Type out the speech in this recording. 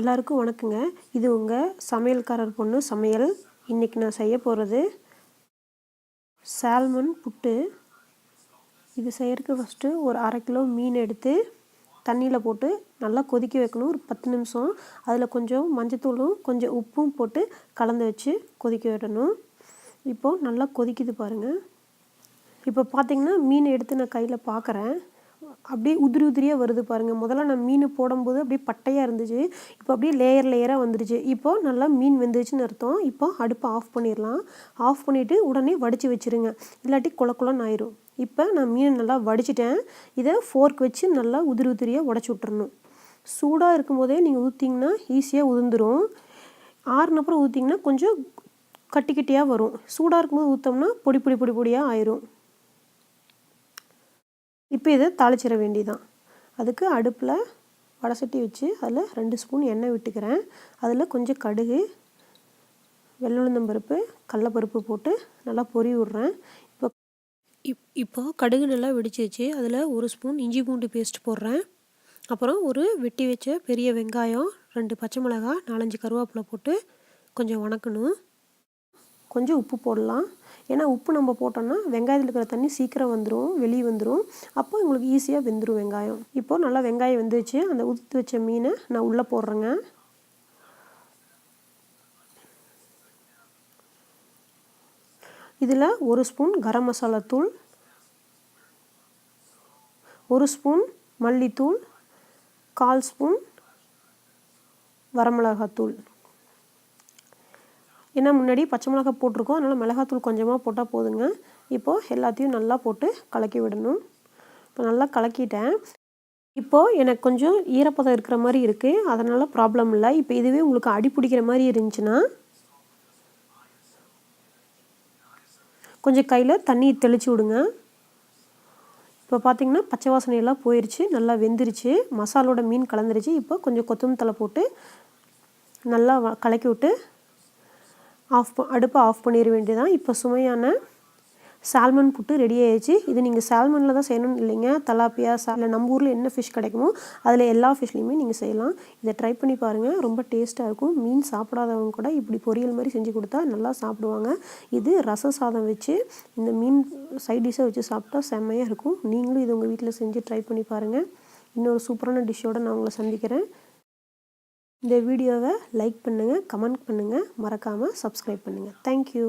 எல்லாருக்கும் வணக்கங்க. இது உங்கள் சமையல்காரர் பொண்ணு சமையல். இன்றைக்கி நான் செய்ய போகிறது சால்மன் புட்டு. இது செய்கிறதுக்கு ஃபஸ்ட்டு ஒரு 1/2 கிலோ மீன் எடுத்து தண்ணியில் போட்டு நல்லா கொதிக்க வைக்கணும் ஒரு 10 நிமிஷம். அதில் கொஞ்சம் மஞ்சத்தூளும் கொஞ்சம் உப்பும் போட்டு கலந்து வச்சு கொதிக்க விடணும். இப்போது நல்லா கொதிக்குது பாருங்கள். இப்போ பார்த்திங்கன்னா மீன் எடுத்து நான் கையில் பார்க்குறேன். அப்படியே உதிரி உதிரியாக வருது பாருங்கள். முதல்ல நான் மீன் போடும்போது அப்படியே பட்டையாக இருந்துச்சு. இப்போ அப்படியே லேயராக வந்துடுச்சு. இப்போது நல்லா மீன் வெந்துருச்சுன்னு அர்த்தம். இப்போ அடுப்பை ஆஃப் பண்ணிடலாம். ஆஃப் பண்ணிவிட்டு உடனே வடித்து வச்சுருங்க, இல்லாட்டி குளக்குளன்னு ஆயிரும். இப்போ நான் மீன் நல்லா வடிச்சிட்டேன். இதை ஃபோர்க் வச்சு நல்லா உதிரி உதிரியாக உடச்சி விட்டுறணும். சூடாக இருக்கும்போதே நீங்கள் ஊற்றிங்கன்னா ஈஸியாக உதிர்ந்துடும். ஆறுனப்புறம் ஊற்றிங்கன்னா கொஞ்சம் கட்டி கட்டியாக வரும். சூடாக இருக்கும்போது ஊற்றோம்னா பொடி பொடி பொடி பொடியாக ஆயிரும். இப்போ இதை தாளிச்சிட வேண்டியதான். அதுக்கு அடுப்பில் வடை சட்டி வச்சு அதில் 2 ஸ்பூன் எண்ணெய் விட்டுக்கிறேன். அதில் கொஞ்சம் கடுகு, வெள்ளுளுந்தம்பருப்பு, கடலப்பருப்பு போட்டு நல்லா பொரி விட்றேன். இப்போ கடுகு நல்லா வெடிச்சிச்சு. அதில் 1 ஸ்பூன் இஞ்சி பூண்டு பேஸ்ட் போடுறேன். அப்புறம் ஒரு வெட்டி வச்ச பெரிய வெங்காயம், 2 பச்சை மிளகாய், 4-5 கருவேப்பிலை போட்டு கொஞ்சம் வணக்கணும். கொஞ்சம் உப்பு போடலாம். ஏன்னா உப்பு நம்ம போட்டோம்னா வெங்காயத்தில் இருக்கிற தண்ணி சீக்கிரம் வந்துடும், வெளியே வந்துடும். அப்போ உங்களுக்கு ஈஸியாக வெந்துடும் வெங்காயம். இப்போது நல்லா வெங்காயம் வெந்துச்சு. அந்த உதுத்து வச்ச மீனை நான் உள்ளே போடுறேங்க. இதில் 1 ஸ்பூன் கரம் மசாலா தூள், 1 ஸ்பூன் மல்லித்தூள், 1/4 ஸ்பூன் வரமிளகாத்தூள். ஏன்னா முன்னாடி பச்சை மிளகாய் போட்டிருக்கோம், அதனால் மிளகாத்தூள் கொஞ்சமாக போட்டால் போதுங்க. இப்போது எல்லாத்தையும் நல்லா போட்டு கலக்கி விடணும். இப்போ நல்லா கலக்கிட்டேன். இப்போது எனக்கு கொஞ்சம் ஈரப்பதம் இருக்கிற மாதிரி இருக்குது, அதனால் ப்ராப்ளம் இல்லை. இப்போ இதுவே உங்களுக்கு அடி பிடிக்கிற மாதிரி இருந்துச்சுன்னா கொஞ்சம் கையில் தண்ணி தெளித்து விடுங்க. இப்போ பார்த்திங்கன்னா பச்சை வாசனையெல்லாம் போயிடுச்சு, நல்லா வெந்துருச்சு, மசாலோட மீன் கலந்துருச்சு. இப்போ கொஞ்சம் கொத்தமல்லி தழை போட்டு நல்லா கலக்கி விட்டு அடுப்பை ஆஃப் பண்ணிட வேண்டியதான். இப்போ சுவையான சால்மன் புட்டு ரெடி ஆயிடுச்சு. இது நீங்கள் சால்மனில் தான் செய்யணும்னு இல்லைங்க, தலாப்பியா இல்லை நம்ம ஊரில் என்ன ஃபிஷ் கிடைக்குமோ அதில் எல்லா ஃபிஷ்லேயுமே நீங்கள் செய்யலாம். இதை ட்ரை பண்ணி பாருங்கள், ரொம்ப டேஸ்ட்டாக இருக்கும். மீன் சாப்பிடாதவங்க கூட இப்படி பொரியல் மாதிரி செஞ்சு கொடுத்தா நல்லா சாப்பிடுவாங்க. இது ரச சாதம் வச்சு இந்த மீன் சைட் டிஷ்ஷை வச்சு சாப்பிட்டா செம்மையாக இருக்கும். நீங்களும் இது உங்கள் வீட்டில் செஞ்சு ட்ரை பண்ணி பாருங்கள். இன்னொரு சூப்பரான டிஷ்ஷோடு நான் உங்களை சந்திக்கிறேன். இந்த வீடியோவை லைக் பண்ணுங்கள், கமெண்ட் பண்ணுங்கள், மறக்காமல் சப்ஸ்கிரைப் பண்ணுங்கள். தேங்க்யூ.